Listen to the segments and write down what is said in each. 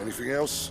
Anything else?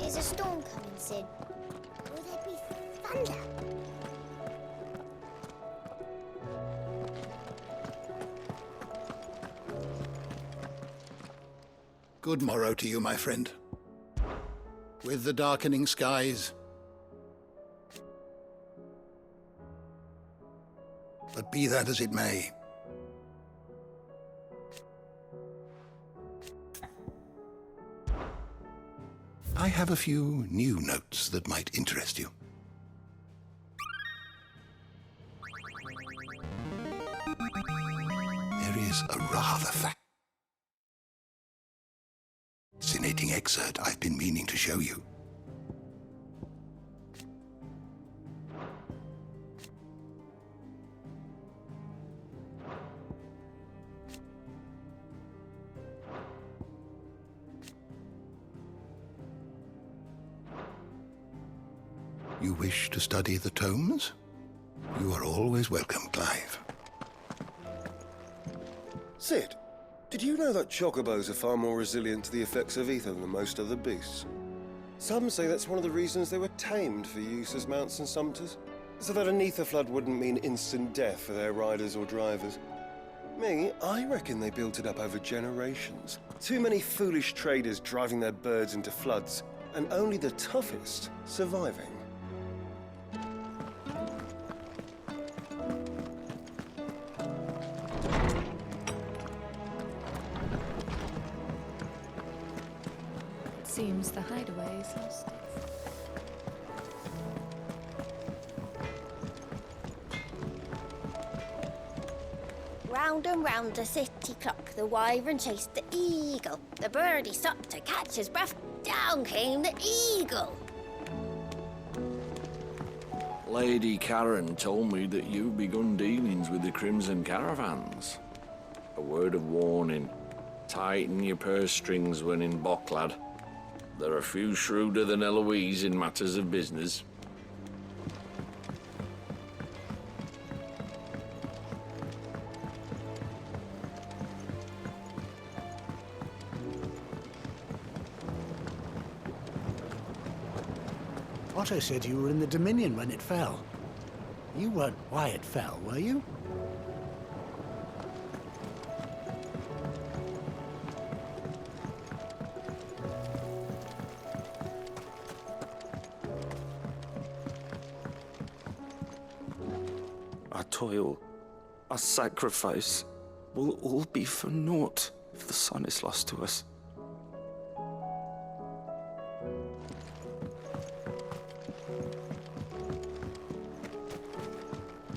Is a storm coming, Sid? Will there be thunder? Good morrow to you, my friend. With the darkening skies. But be that as it may, I have a few new notes that might interest you. There is a rather fascinating excerpt I've been meaning to show you. You wish to study the tomes? You are always welcome, Clive. Sid, did you know that chocobos are far more resilient to the effects of ether than most other beasts? Some say that's one of the reasons they were tamed for use as mounts and sumpters, so that an ether flood wouldn't mean instant death for their riders or drivers. Me, I reckon they built it up over generations. Too many foolish traders driving their birds into floods, and only the toughest surviving. Seems the hideaway is lost. Round and round the city clock, the wyvern chased the eagle. The birdie stopped to catch his breath. Down came the eagle. Lady Karen told me that you've begun dealings with the Crimson Caravans. A word of warning. Tighten your purse strings when in Bock, lad. There are few shrewder than Eloise in matters of business. Otto said you were in the Dominion when it fell. You weren't why it fell, were you? Our toil, our sacrifice, will all be for naught if the sun is lost to us.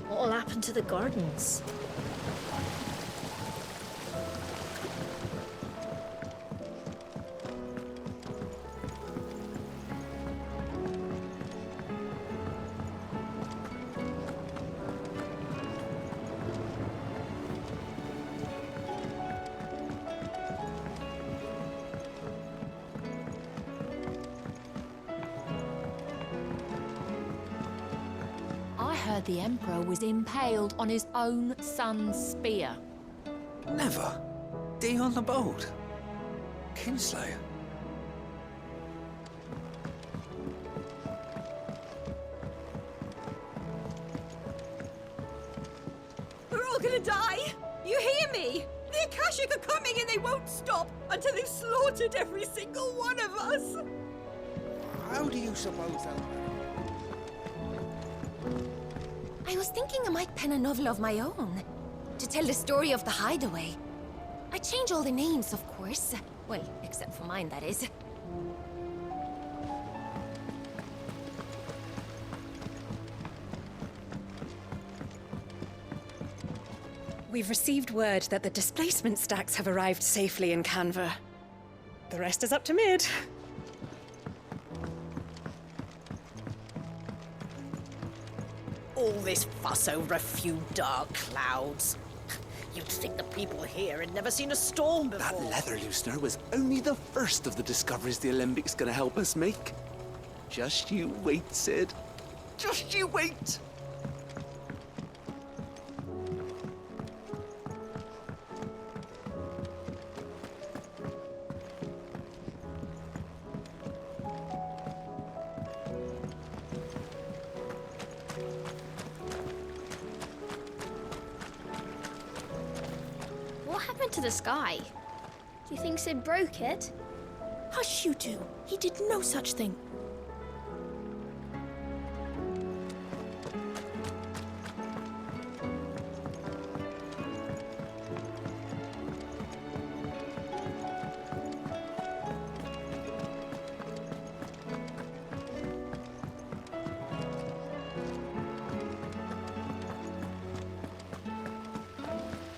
What'll happen to the gardens? heard the Emperor was impaled on his own son's spear. Never. Dion the Bold. Kinslayer. We're all gonna die! You hear me? The Akashic are coming and they won't stop until they've slaughtered every single one of us! How do you suppose they'll... I was thinking I might pen a novel of my own to tell the story of the hideaway. I change all the names, of course. Well, except for mine, that is. We've received word that the displacement stacks have arrived safely in Canva. The rest is up to Mid. All this fuss over a few dark clouds. You'd think the people here had never seen a storm before. That leather loosener was only the first of the discoveries the Alembics gonna help us make. Just you wait, Sid. Just you wait! What happened to the sky? Do you think Sid broke it? Hush, you two. He did no such thing.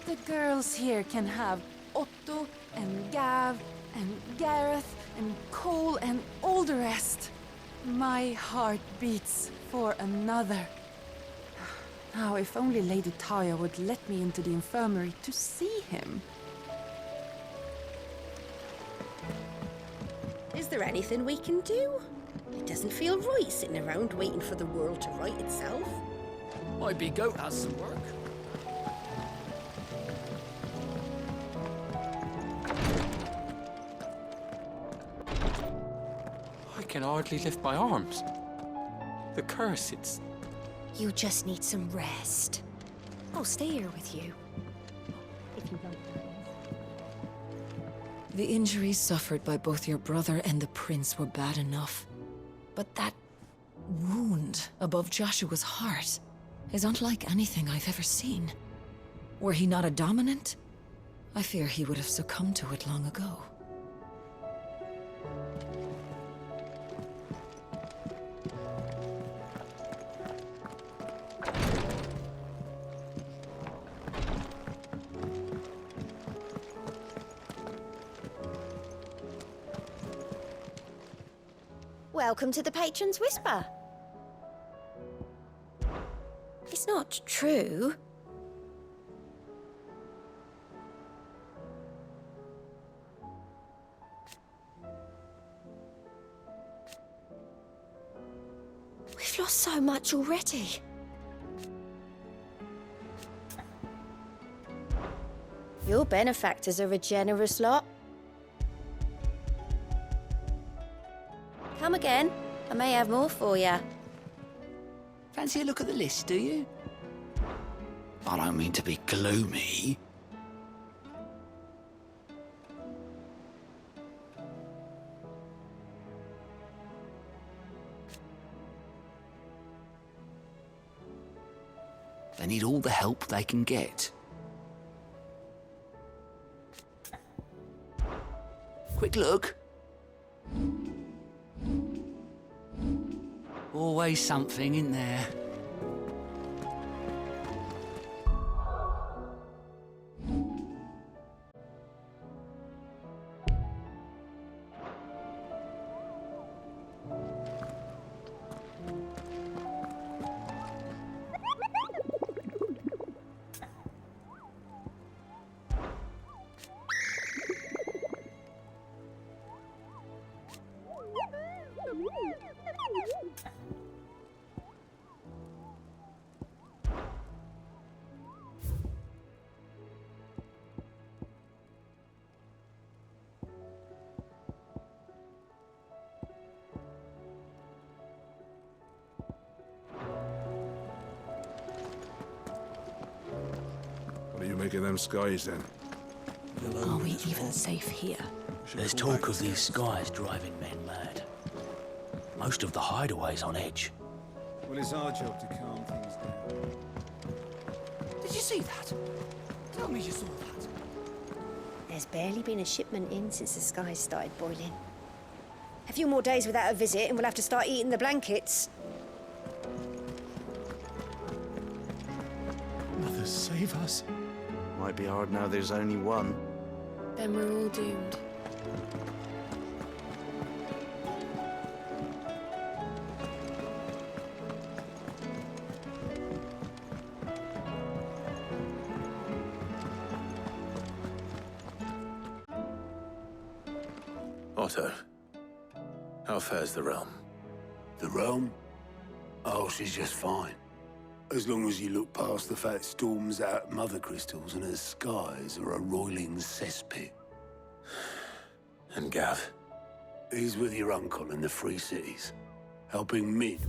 The girls here can have Otto and Gav and Gareth and Cole and all the rest. My heart beats for another. Now, if only Lady Taya would let me into the infirmary to see him. Is there anything we can do? It doesn't feel right sitting around waiting for the world to right itself. My big goat has some work. I can hardly lift my arms. The curse, it's... You just need some rest. I'll stay here with you. If you don't mind. The injuries suffered by both your brother and the prince were bad enough. But that wound above Joshua's heart is unlike anything I've ever seen. Were he not a dominant, I fear he would have succumbed to it long ago. Welcome to the Patron's Whisper. It's not true. We've lost so much already. Your benefactors are a generous lot. Come again. I may have more for you. Fancy a look at the list, do you? I don't mean to be gloomy. They need all the help they can get. Quick look. Always something in there. make of them skies, then? Are we even safe here? There's talk of these skies driving men mad. Most of the hideaways on edge. Well, it's our job to calm things down. Did you see that? Tell me you saw that. There's barely been a shipment in since the skies started boiling. A few more days without a visit and we'll have to start eating the blankets. Mother, save us. Might be hard now there's only one. Then we're all doomed. Otto, how fares the realm? The realm? Oh, she's just fine. As long as you look past the fat storms out mother crystals and her skies are a roiling cesspit. And Gav? He's with your uncle in the Free Cities, helping me.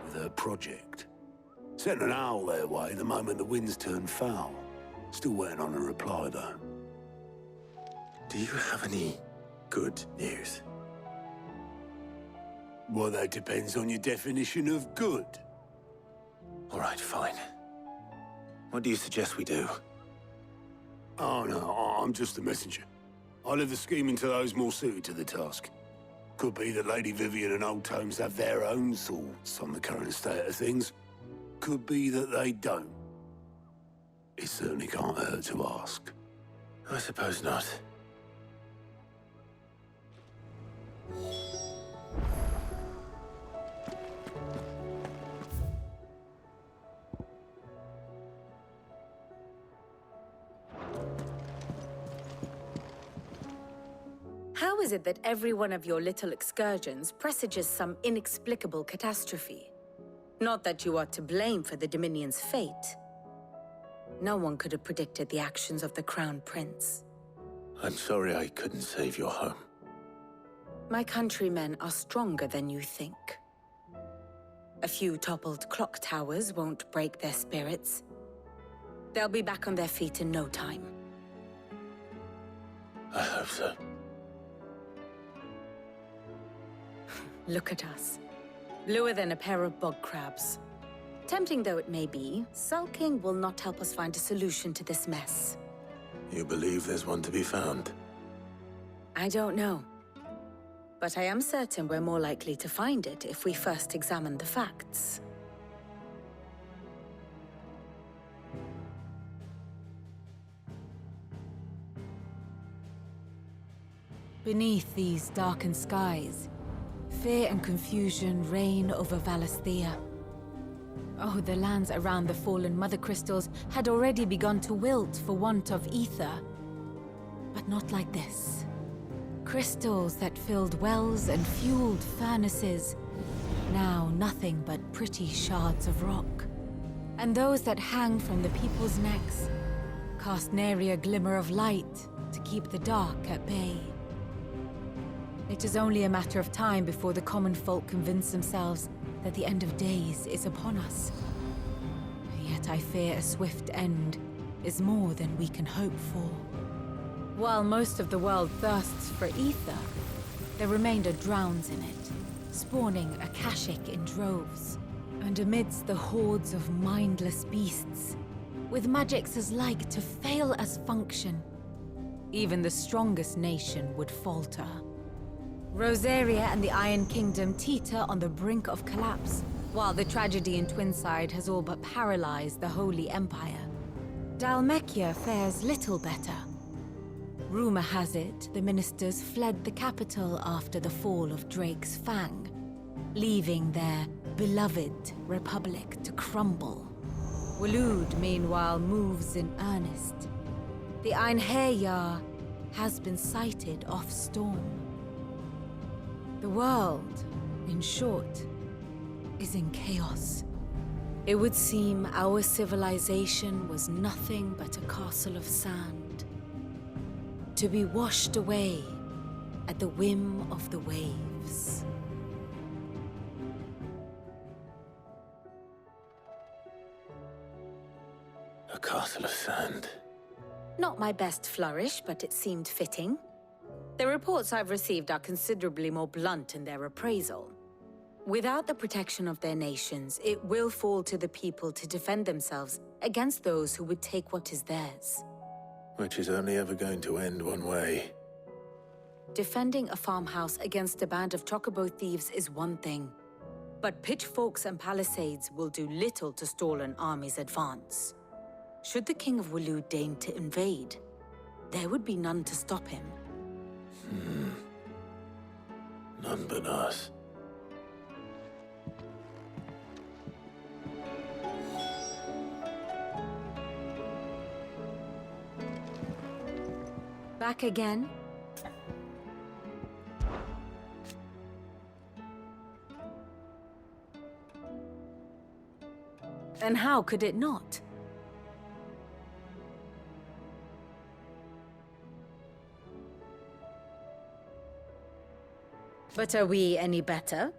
With her project. Sent an owl their way the moment the winds turned foul. Still waiting on a reply, though. Do you have any good news? Well, that depends on your definition of good. All right, fine. What do you suggest we do? Oh, no, I'm just a messenger. I'll leave the scheming to those more suited to the task. Could be that Lady Vivian and Old Tomes have their own thoughts on the current state of things. Could be that they don't. It certainly can't hurt to ask. I suppose not. How is it that every one of your little excursions presages some inexplicable catastrophe? Not that you are to blame for the Dominion's fate. No one could have predicted the actions of the Crown Prince. I'm sorry I couldn't save your home. My countrymen are stronger than you think. A few toppled clock towers won't break their spirits. They'll be back on their feet in no time. I hope so. Look at us. Bluer than a pair of bog crabs. Tempting though it may be, sulking will not help us find a solution to this mess. You believe there's one to be found? I don't know. But I am certain we're more likely to find it if we first examine the facts. Beneath these darkened skies, fear and confusion reign over Valisthea. Oh, the lands around the fallen Mother Crystals had already begun to wilt for want of ether. But not like this. Crystals that filled wells and fueled furnaces, now nothing but pretty shards of rock. And those that hang from the people's necks cast nary a glimmer of light to keep the dark at bay. It is only a matter of time before the common folk convince themselves that the end of days is upon us. Yet I fear a swift end is more than we can hope for. While most of the world thirsts for ether, the remainder drowns in it, spawning Akashic in droves. And amidst the hordes of mindless beasts, with magics as like to fail as function, even the strongest nation would falter. Rosaria and the Iron Kingdom teeter on the brink of collapse, while the tragedy in Twinside has all but paralyzed the Holy Empire. Dalmekia fares little better. Rumor has it the ministers fled the capital after the fall of Drake's Fang, leaving their beloved republic to crumble. Waloed, meanwhile, moves in earnest. The Einherjar has been sighted off storm. The world, in short, is in chaos. It would seem our civilization was nothing but a castle of sand. to be washed away at the whim of the waves. A castle of sand. Not my best flourish, but it seemed fitting. The reports I've received are considerably more blunt in their appraisal. Without the protection of their nations, it will fall to the people to defend themselves against those who would take what is theirs. Which is only ever going to end one way. Defending a farmhouse against a band of chocobo thieves is one thing, but pitchforks and palisades will do little to stall an army's advance. Should the King of Wulu deign to invade, there would be none to stop him. None but us. Back again? And how could it not? But are we any better?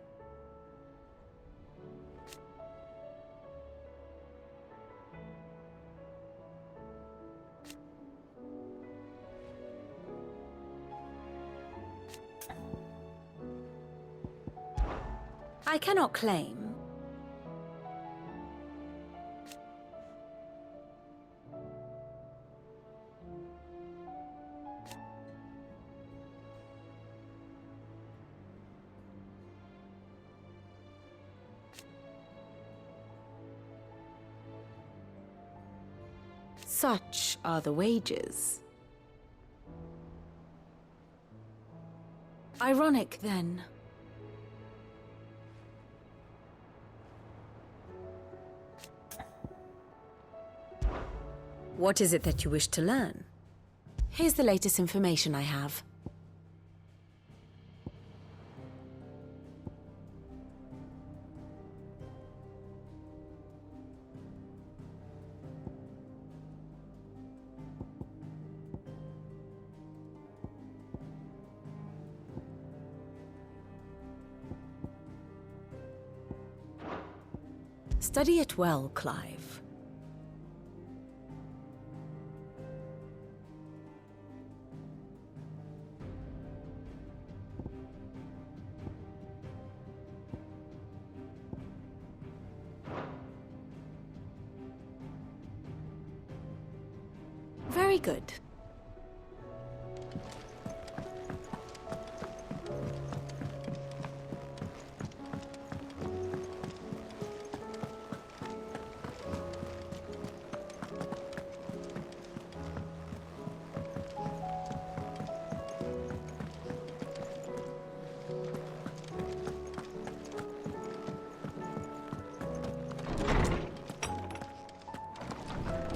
I cannot claim. Such are the wages. Ironic, then. What is it that you wish to learn? Here's the latest information I have. Study it well, Clive. Very good.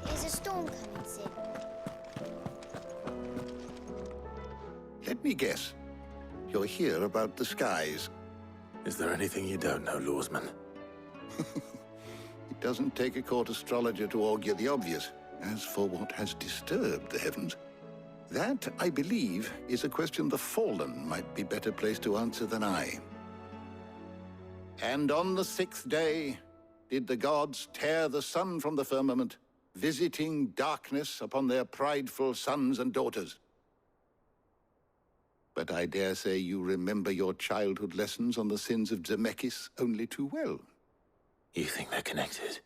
There's a storm coming soon. Let me guess. You're here about the skies. Is there anything you don't know, Lawsman? It doesn't take a court astrologer to augur the obvious. As for what has disturbed the heavens, that, I believe, is a question the Fallen might be better placed to answer than I. And on the 6th day did the gods tear the sun from the firmament, visiting darkness upon their prideful sons and daughters. But I dare say you remember your childhood lessons on the sins of Zemeckis only too well. You think they're connected?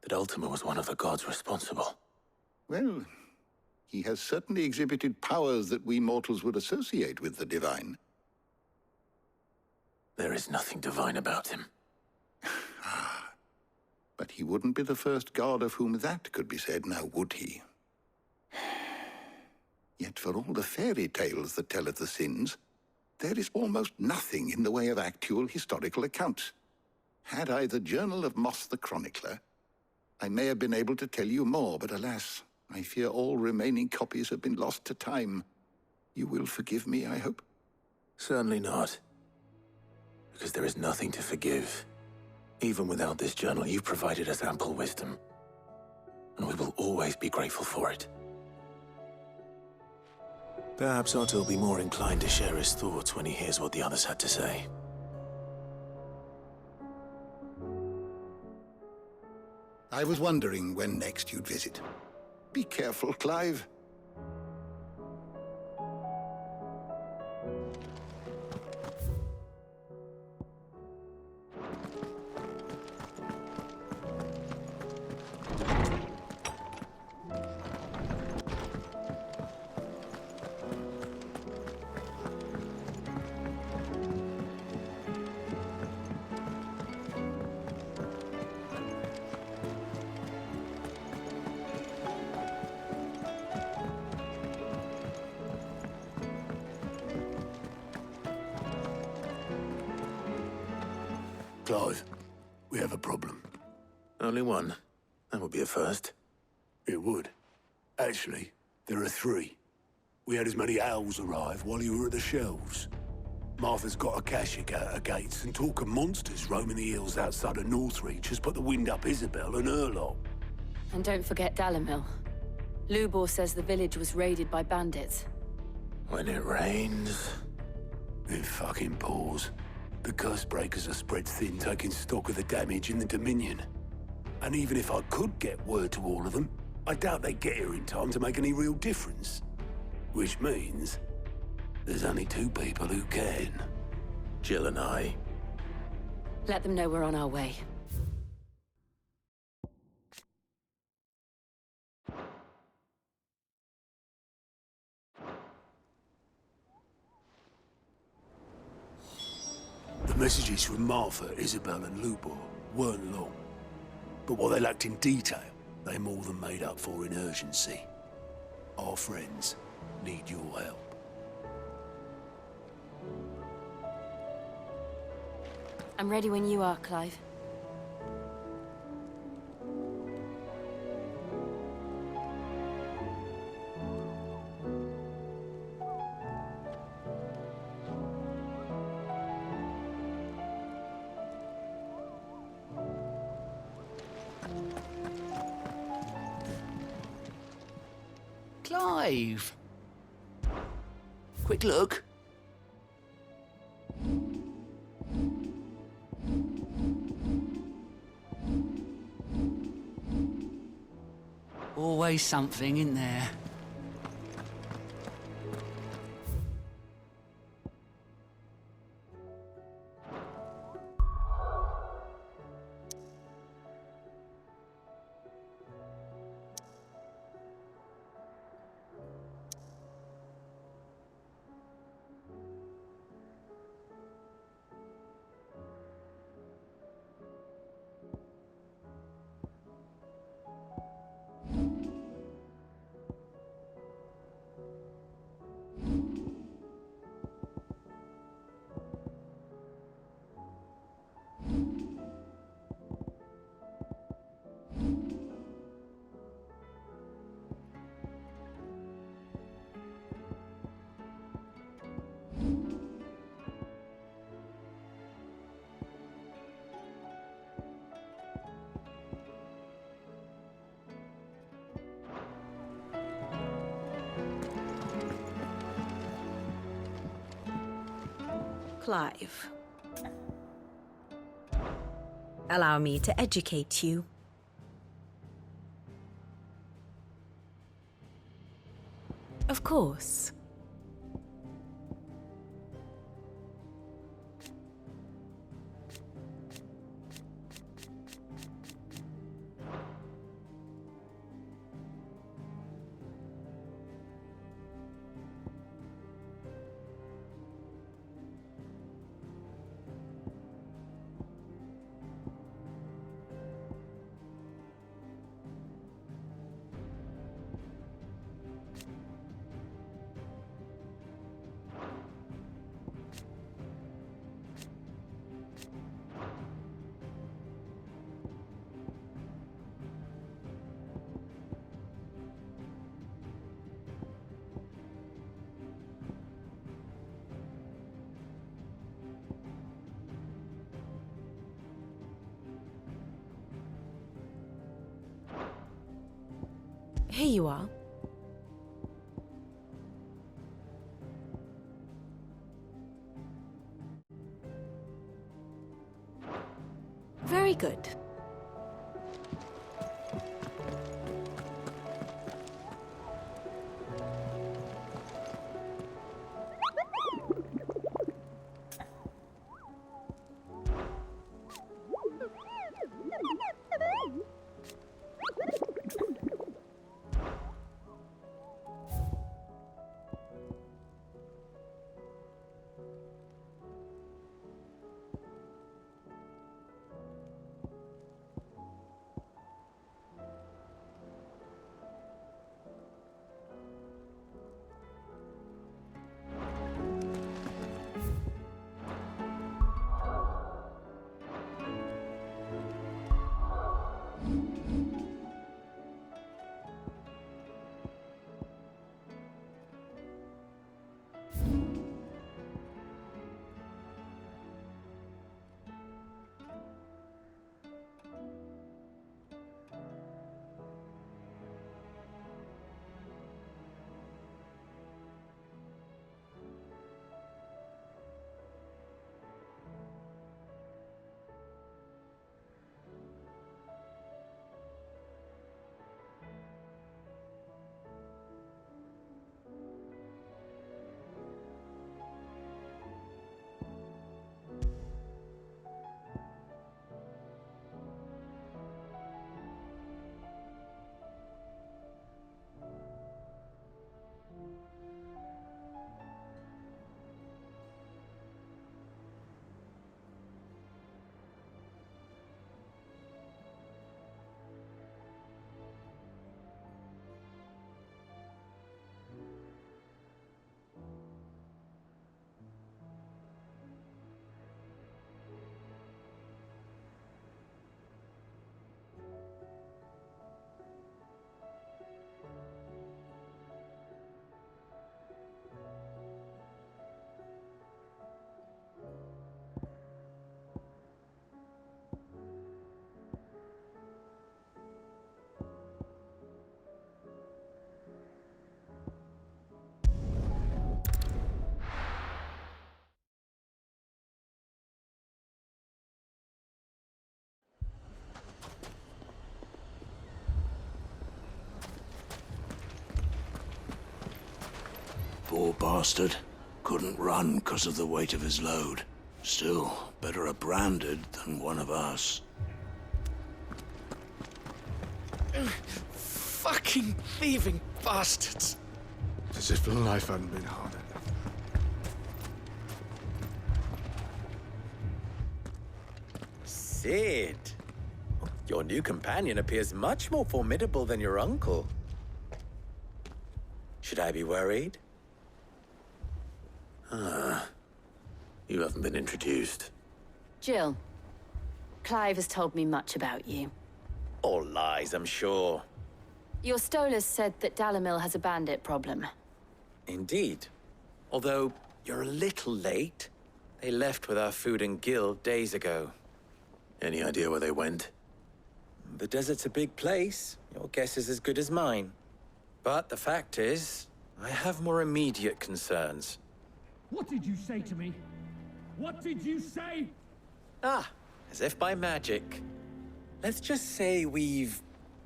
That Ultima was one of the gods responsible? Well, he has certainly exhibited powers that we mortals would associate with the divine. There is nothing divine about him. But he wouldn't be the first god of whom that could be said, now would he? Yet for all the fairy tales that tell of the sins, there is almost nothing in the way of actual historical accounts. Had I the Journal of Moss the Chronicler, I may have been able to tell you more, but alas, I fear all remaining copies have been lost to time. You will forgive me, I hope? Certainly not. Because there is nothing to forgive. Even without this journal, you've provided us ample wisdom. And we will always be grateful for it. Perhaps Otto will be more inclined to share his thoughts when he hears what the others had to say. I was wondering when next you'd visit. Be careful, Clive. Clive, we have a problem. Only one. That would be a first. It would. Actually, there are three. We had as many owls arrive while you were at the shelves. Martha's got a Akashic out her gates, and talk of monsters roaming the hills outside of Northreach has put the wind up Isabel and her lot. And don't forget Dalimil. Lubor says the village was raided by bandits. When it rains... It fucking pours. The curse breakers are spread thin, taking stock of the damage in the Dominion. And even if I could get word to all of them, I doubt they'd get here in time to make any real difference. Which means there's only two people who can. Jill and I. Let them know we're on our way. The messages from Martha, Isabel and Lubor weren't long. But what they lacked in detail, they more than made up for in urgency. Our friends need your help. I'm ready when you are, Clive. Clive! Quick look. Always something in there. Clive. Allow me to educate you. Of course. Here you are. Very good. Poor bastard. Couldn't run because of the weight of his load. Still, better a branded than one of us. Fucking thieving bastards. As if life hadn't been hard enough. Sid, your new companion appears much more formidable than your uncle. Should I be worried? You haven't been introduced. Jill, Clive has told me much about you. All lies, I'm sure. Your Stolas said that Dalamil has a bandit problem. Indeed. Although, you're a little late. They left with our food and guild days ago. Any idea where they went? The desert's a big place. Your guess is as good as mine. But the fact is, I have more immediate concerns. What did you say to me? What did you say? Ah, as if by magic. Let's just say we've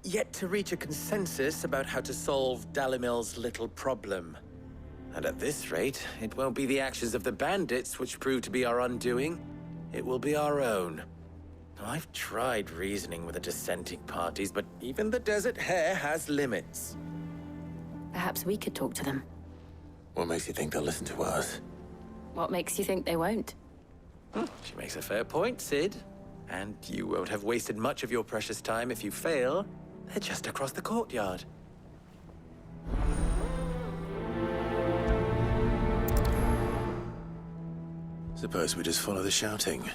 yet to reach a consensus about how to solve Dalamil's little problem. And at this rate, it won't be the actions of the bandits which prove to be our undoing. It will be our own. I've tried reasoning with the dissenting parties, but even the Desert Hare has limits. Perhaps we could talk to them. What makes you think they'll listen to us? What makes you think they won't? She makes a fair point, Sid. And you won't have wasted much of your precious time if you fail. They're just across the courtyard. Suppose we just follow the shouting.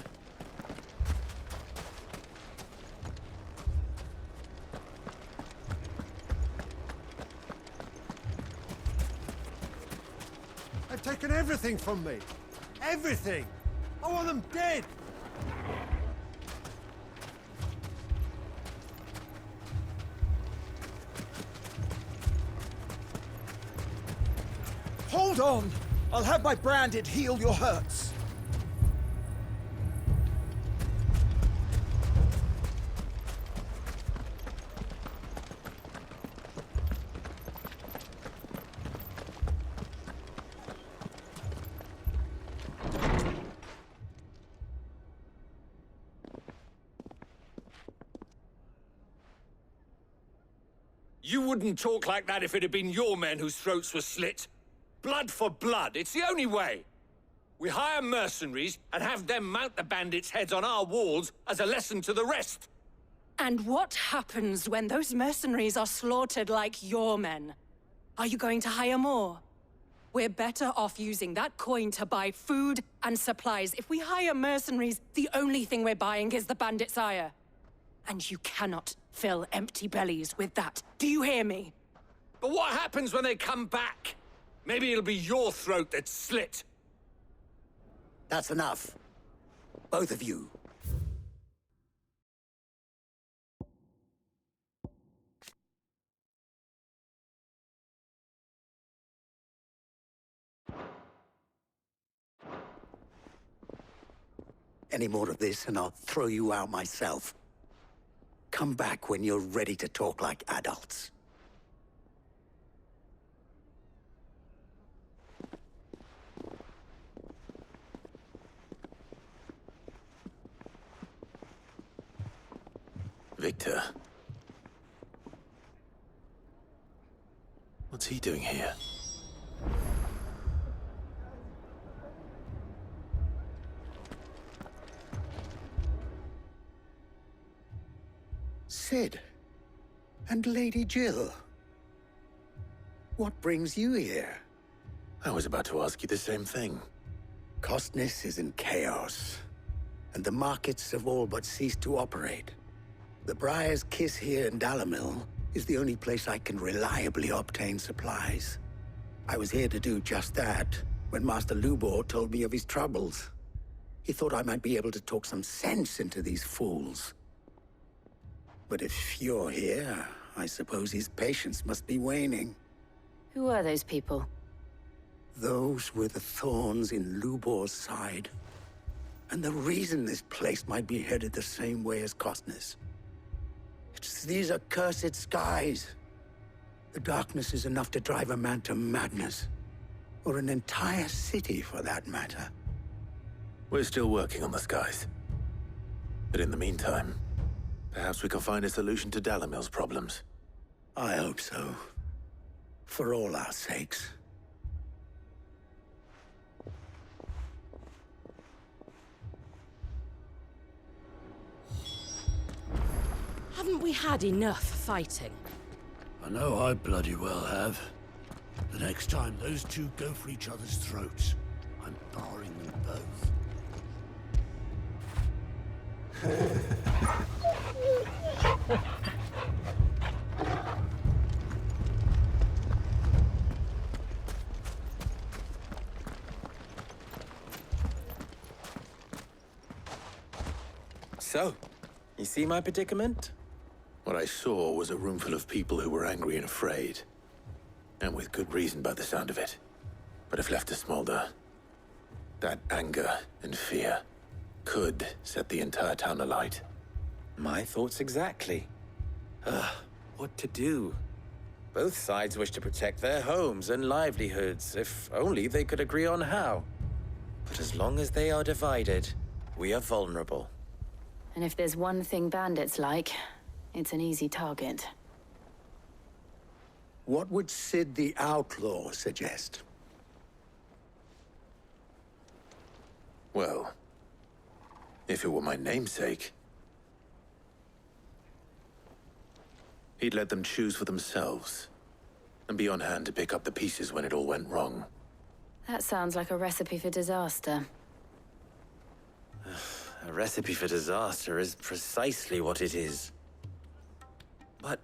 They've taken everything from me. Everything. I want them dead. Hold on! I'll have my branded heal your hurts. You wouldn't talk like that if it had been your men whose throats were slit. Blood for blood, it's the only way. We hire mercenaries and have them mount the bandits' heads on our walls as a lesson to the rest. And what happens when those mercenaries are slaughtered like your men? Are you going to hire more? We're better off using that coin to buy food and supplies. If we hire mercenaries, the only thing we're buying is the bandits' ire. And you cannot fill empty bellies with that. Do you hear me? But what happens when they come back? Maybe it'll be your throat that's slit. That's enough. Both of you. Any more of this and I'll throw you out myself. Come back when you're ready to talk like adults. Victor. What's he doing here? Sid. And Lady Jill. What brings you here? I was about to ask you the same thing. Costness is in chaos, and the markets have all but ceased to operate. The Briar's Kiss here in Dalimil is the only place I can reliably obtain supplies. I was here to do just that when Master Lubor told me of his troubles. He thought I might be able to talk some sense into these fools. But if you're here, I suppose his patience must be waning. Who are those people? Those were the thorns in Lubor's side. And the reason this place might be headed the same way as Costness. It's these accursed skies. The darkness is enough to drive a man to madness. Or an entire city, for that matter. We're still working on the skies. But in the meantime, perhaps we can find a solution to Dalimil's problems. I hope so. For all our sakes. Haven't we had enough fighting? I know I bloody well have. The next time those two go for each other's throats, I'm barring them both. So, you see my predicament? What I saw was a room full of people who were angry and afraid. And with good reason by the sound of it. But if left to smolder, that anger and fear could set the entire town alight. My thoughts exactly. What to do? Both sides wish to protect their homes and livelihoods, if only they could agree on how. But as long as they are divided, we are vulnerable. And if there's one thing bandits like, it's an easy target. What would Sid the Outlaw suggest? Well, if it were my namesake, he'd let them choose for themselves, and be on hand to pick up the pieces when it all went wrong. That sounds like a recipe for disaster. A recipe for disaster is precisely what it is. But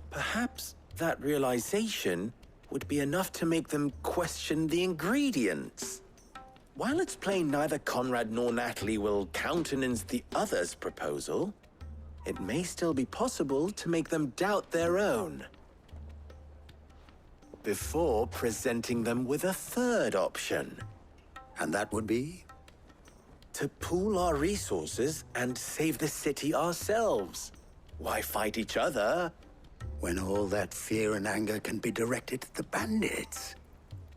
perhaps that realization would be enough to make them question the ingredients. While it's plain neither Conrad nor Natalie will countenance the other's proposal, it may still be possible to make them doubt their own. Before presenting them with a third option. And that would be? To pool our resources and save the city ourselves. Why fight each other? When all that fear and anger can be directed at the bandits.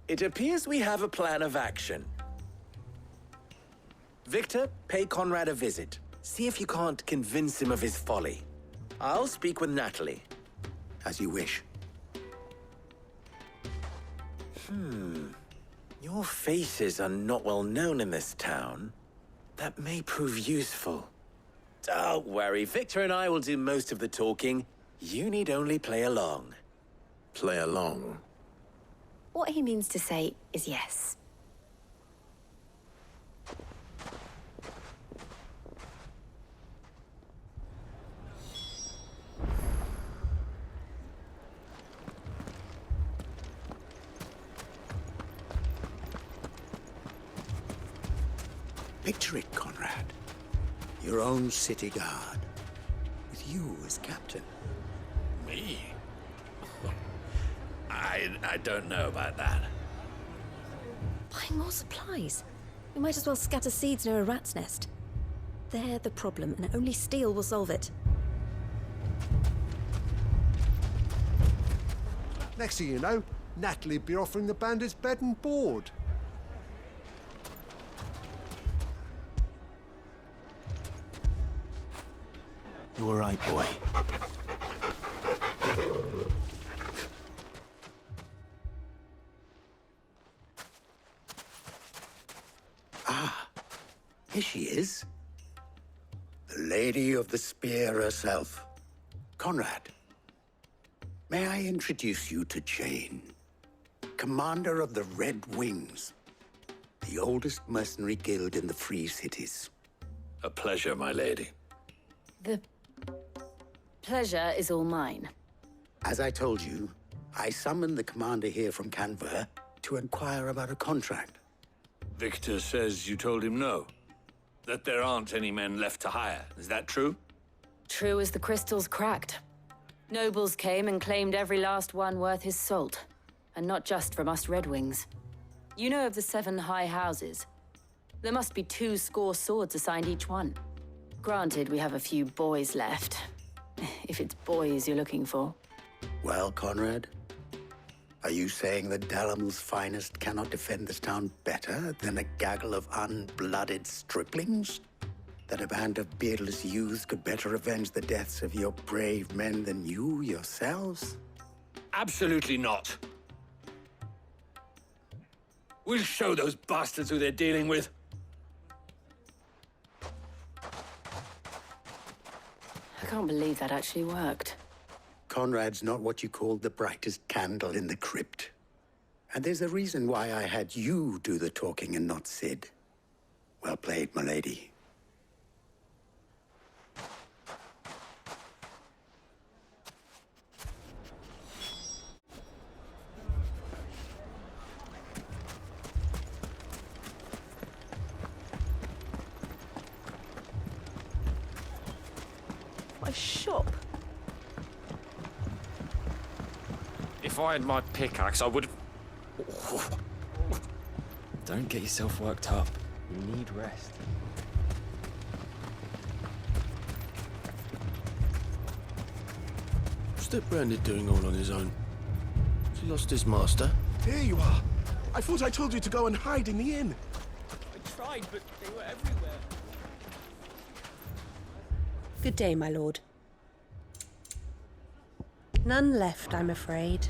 It appears we have a plan of action. Victor, pay Conrad a visit. See if you can't convince him of his folly. I'll speak with Natalie. As you wish. Your faces are not well known in this town. That may prove useful. Don't worry, Victor and I will do most of the talking. You need only play along. Play along? What he means to say is yes. Picture it, Conrad. Your own city guard. With you as captain. Me? I don't know about that. Buying more supplies. We might as well scatter seeds near a rat's nest. They're the problem, and only steel will solve it. Next thing you know, Natalie'd be offering the bandits bed and board. You all right, boy? Ah, here she is. The Lady of the Spear herself. Conrad, may I introduce you to Jane, commander of the Red Wings, the oldest mercenary guild in the Free Cities. A pleasure, my lady. The pleasure is all mine. As I told you, I summoned the commander here from Canver to inquire about a contract. Victor says you told him no. That there aren't any men left to hire. Is that true? True as the crystals cracked. Nobles came and claimed every last one worth his salt. And not just from us Red Wings. You know of the 7 high houses. There must be 2 score swords assigned each one. Granted, we have a few boys left. If it's boys you're looking for. Well, Conrad, are you saying that Dalamil's finest cannot defend this town better than a gaggle of unblooded striplings? That a band of beardless youths could better avenge the deaths of your brave men than you yourselves? Absolutely not. We'll show those bastards who they're dealing with. I can't believe that actually worked. Conrad's not what you called the brightest candle in the crypt. And there's a reason why I had you do the talking and not Sid. Well played, my lady. My shop. If I had my pickaxe, I would have... Don't get yourself worked up. You need rest. What's that Branded doing all on his own? Has he lost his master? Here you are. I thought I told you to go and hide in the inn. I tried, but they were everywhere. Good day, my lord. None left, I'm afraid.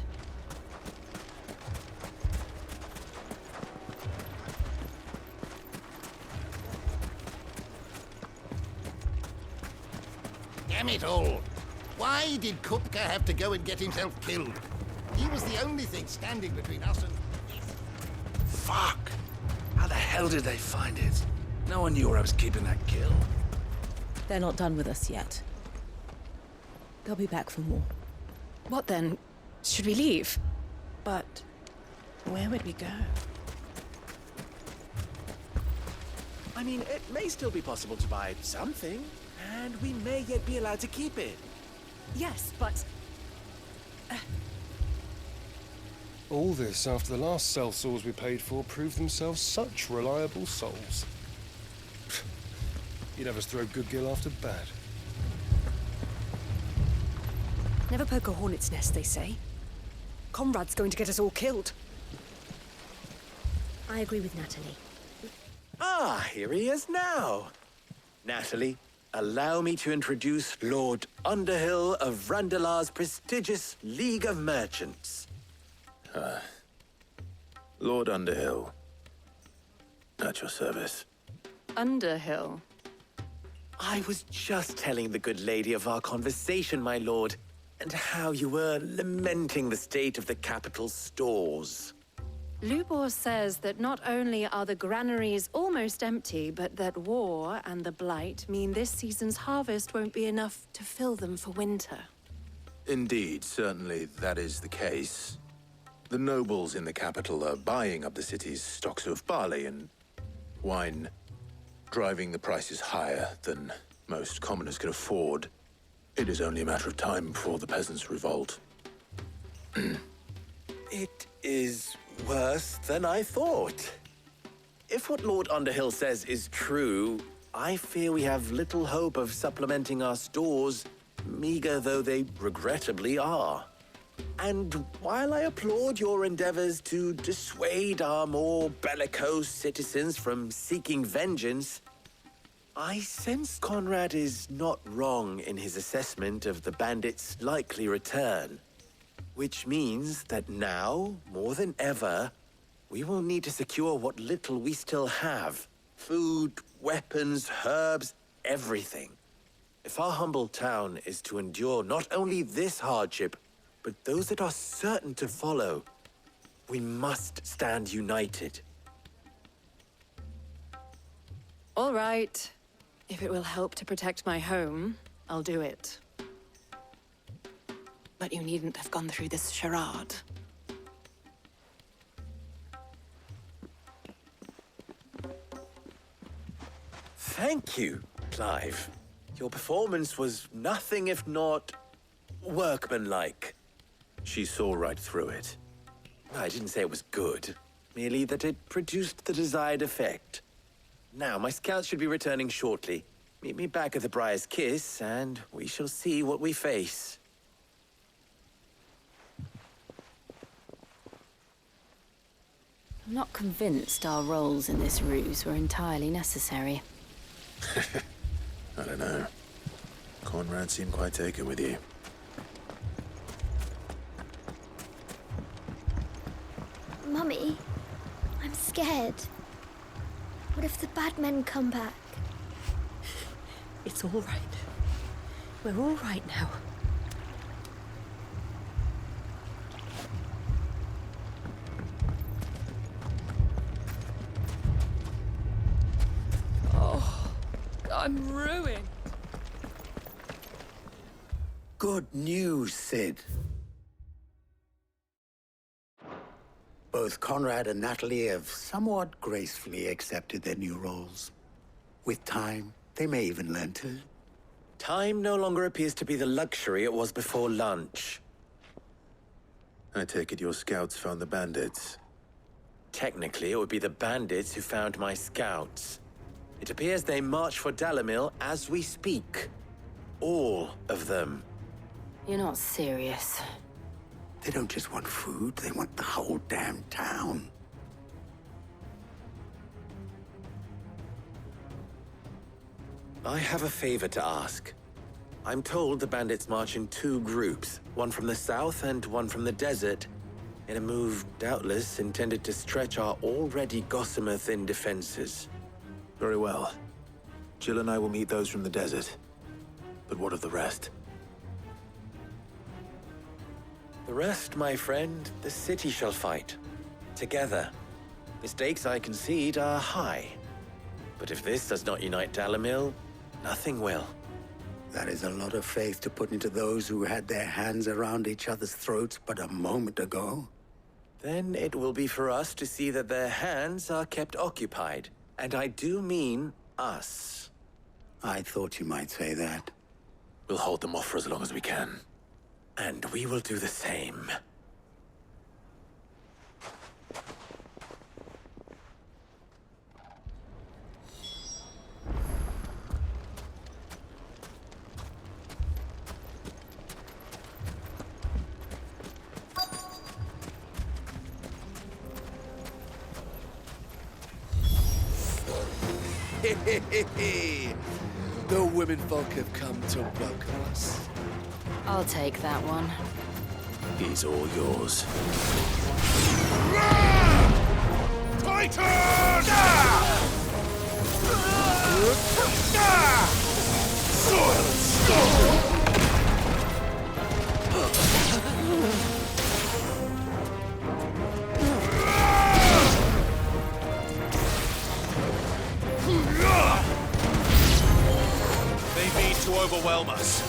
Damn it all! Why did Kupka have to go and get himself killed? He was the only thing standing between us and... Fuck! How the hell did they find it? No one knew where I was keeping that kill. They're not done with us yet. They'll be back for more. What then? Should we leave? But where would we go? I mean, it may still be possible to buy something, and we may yet be allowed to keep it. Yes, but... All this after the last sellswords we paid for proved themselves such reliable souls. You'd have us throw good gill after bad. Never poke a hornet's nest, they say. Conrad's going to get us all killed. I agree with Natalie. Ah, here he is now. Natalie, allow me to introduce Lord Underhill of Randalar's prestigious League of Merchants. Lord Underhill. At your service. Underhill. I was just telling the good lady of our conversation, my lord, and how you were lamenting the state of the capital's stores. Lubor says that not only are the granaries almost empty, but that war and the Blight mean this season's harvest won't be enough to fill them for winter. Indeed, certainly that is the case. The nobles in the capital are buying up the city's stocks of barley and wine, driving the prices higher than most commoners can afford. It is only a matter of time before the peasants revolt. It is worse than I thought. If what Lord Underhill says is true, I fear we have little hope of supplementing our stores, meager though they regrettably are. And while I applaud your endeavors to dissuade our more bellicose citizens from seeking vengeance, I sense Conrad is not wrong in his assessment of the bandits' likely return. Which means that now, more than ever, we will need to secure what little we still have. Food, weapons, herbs, everything. If our humble town is to endure not only this hardship, but those that are certain to follow, we must stand united. All right. If it will help to protect my home, I'll do it. But you needn't have gone through this charade. Thank you, Clive. Your performance was nothing if not workmanlike. She saw right through it. I didn't say it was good, merely that it produced the desired effect. Now, my scouts should be returning shortly. Meet me back at the Briar's Kiss, and we shall see what we face. I'm not convinced our roles in this ruse were entirely necessary. I don't know. Conrad seemed quite taken with you. Mummy, I'm scared. What if the bad men come back? It's all right. We're all right now. Oh, I'm ruined. Good news, Sid. Both Conrad and Natalie have somewhat gracefully accepted their new roles. With time, they may even learn to. Time no longer appears to be the luxury it was before lunch. I take it your scouts found the bandits. Technically, it would be the bandits who found my scouts. It appears they march for Dalimil as we speak. All of them. You're not serious. They don't just want food, they want the whole damn town. I have a favor to ask. I'm told the bandits march in two groups, one from the south and one from the desert, in a move doubtless intended to stretch our already gossamer-thin defenses. Very well. Jill and I will meet those from the desert. But what of the rest? The rest, my friend, the city shall fight. Together. The stakes, I concede, are high. But if this does not unite Dalimil, nothing will. That is a lot of faith to put into those who had their hands around each other's throats but a moment ago. Then it will be for us to see that their hands are kept occupied. And I do mean us. I thought you might say that. We'll hold them off for as long as we can. And we will do the same. The womenfolk have come to welcome us. I'll take that one. He's all yours. Titan! They mean to overwhelm us.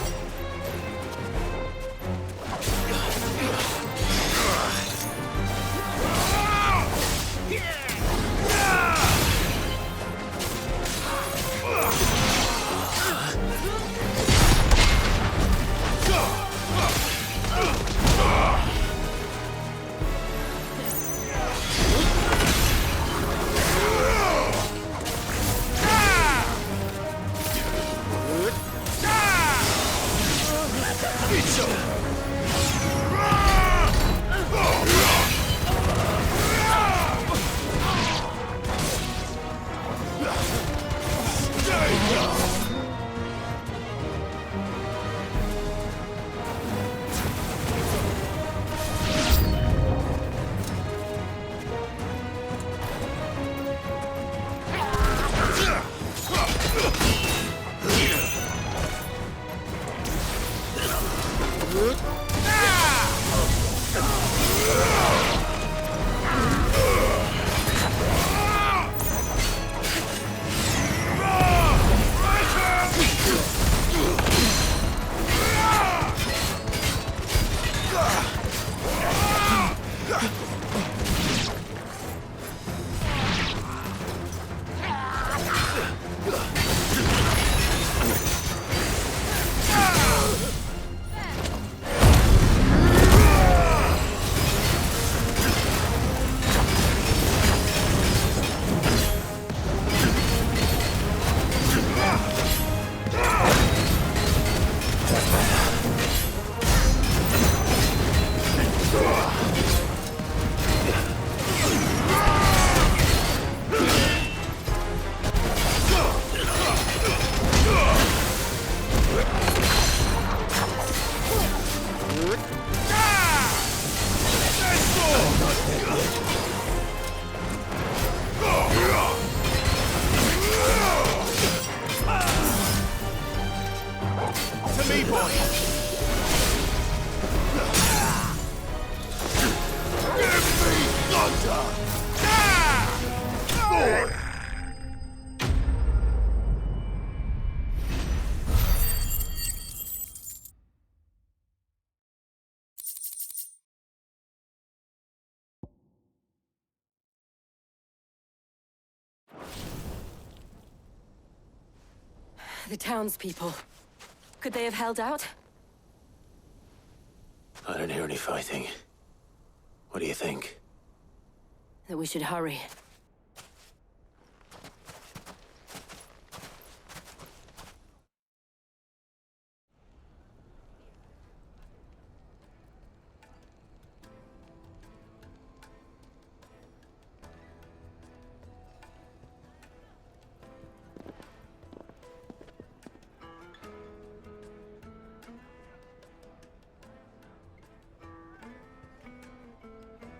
The townspeople. Could they have held out? I don't hear any fighting. What do you think? That we should hurry.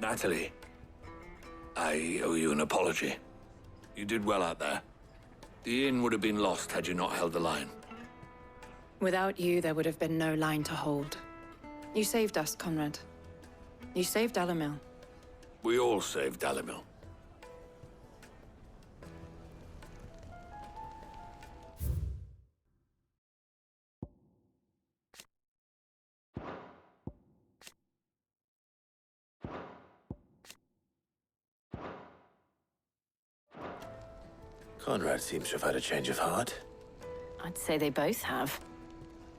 Natalie, I owe you an apology. You did well out there. The inn would have been lost had you not held the line. Without you, there would have been no line to hold. You saved us, Conrad. You saved Dalimil. We all saved Dalimil. Conrad seems to have had a change of heart. I'd say they both have.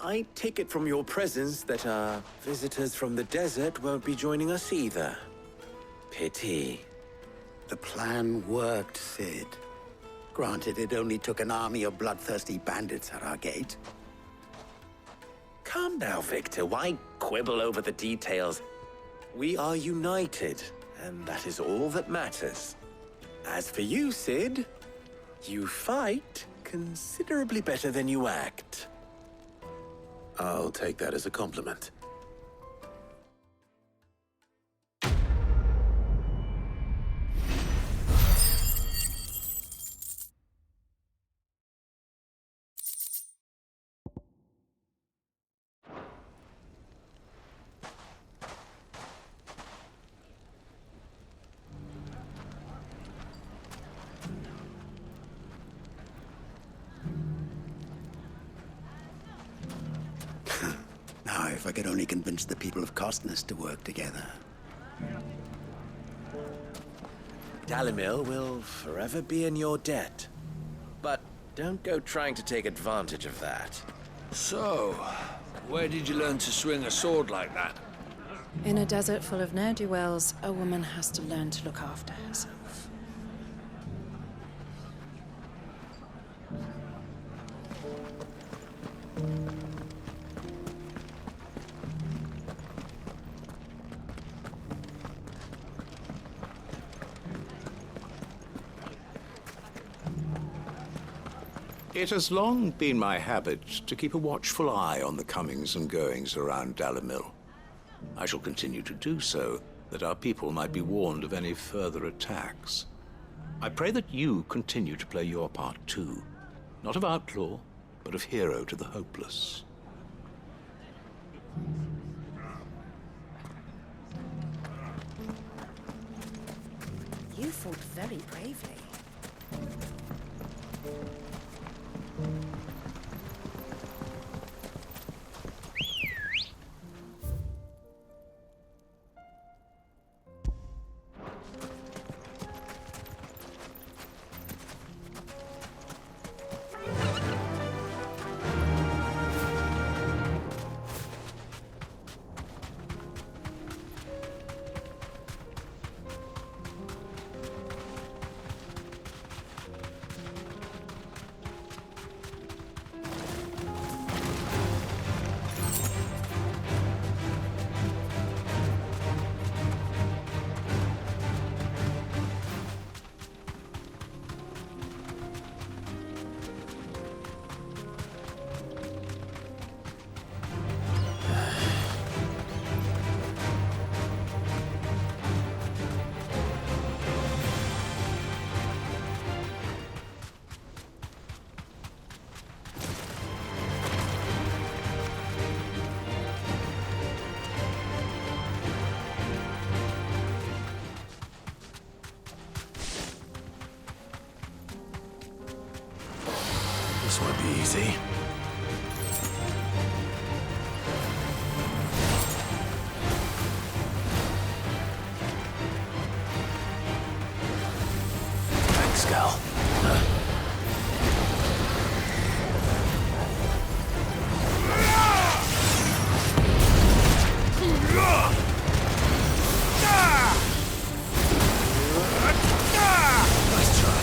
I take it from your presence that our visitors from the desert won't be joining us either. Pity. The plan worked, Sid. Granted, it only took an army of bloodthirsty bandits at our gate. Calm now, Victor. Why quibble over the details? We are united, and that is all that matters. As for you, Sid, you fight considerably better than you act. I'll take that as a compliment. Now, if I could only convince the people of Costness to work together. Dalimil will forever be in your debt. But don't go trying to take advantage of that. So, where did you learn to swing a sword like that? In a desert full of ne'er-do-wells, a woman has to learn to look after herself. It has long been my habit to keep a watchful eye on the comings and goings around Dalimil. I shall continue to do so, that our people might be warned of any further attacks. I pray that you continue to play your part too, not of outlaw, but of hero to the hopeless. You fought very bravely. This won't be easy. Thanks, Gal. Nice try.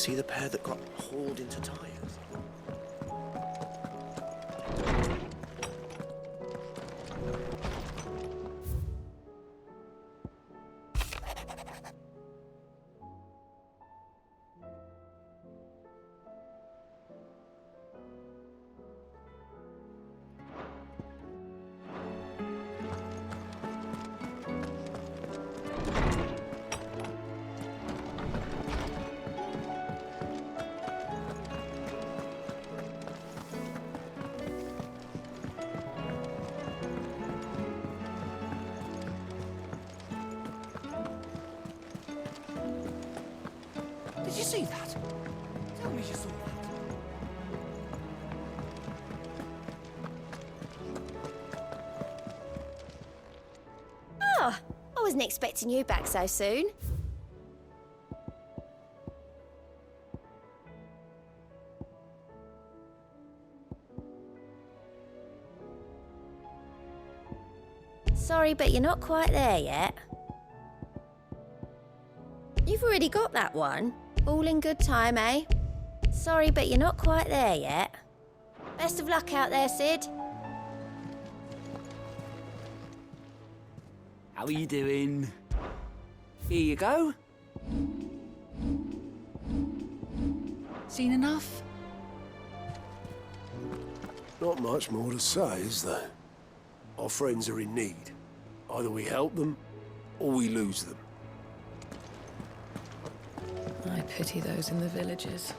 see the pair that got hauled into tires? Did you see that? Tell me you saw that. Oh, I wasn't expecting you back so soon. Sorry, but you're not quite there yet. You've already got that one. All in good time, eh? Sorry, but you're not quite there yet. Best of luck out there, Sid. How are you doing? Here you go. Seen enough? Not much more to say, is there? Our friends are in need. Either we help them, or we lose them. I pity those in the villages.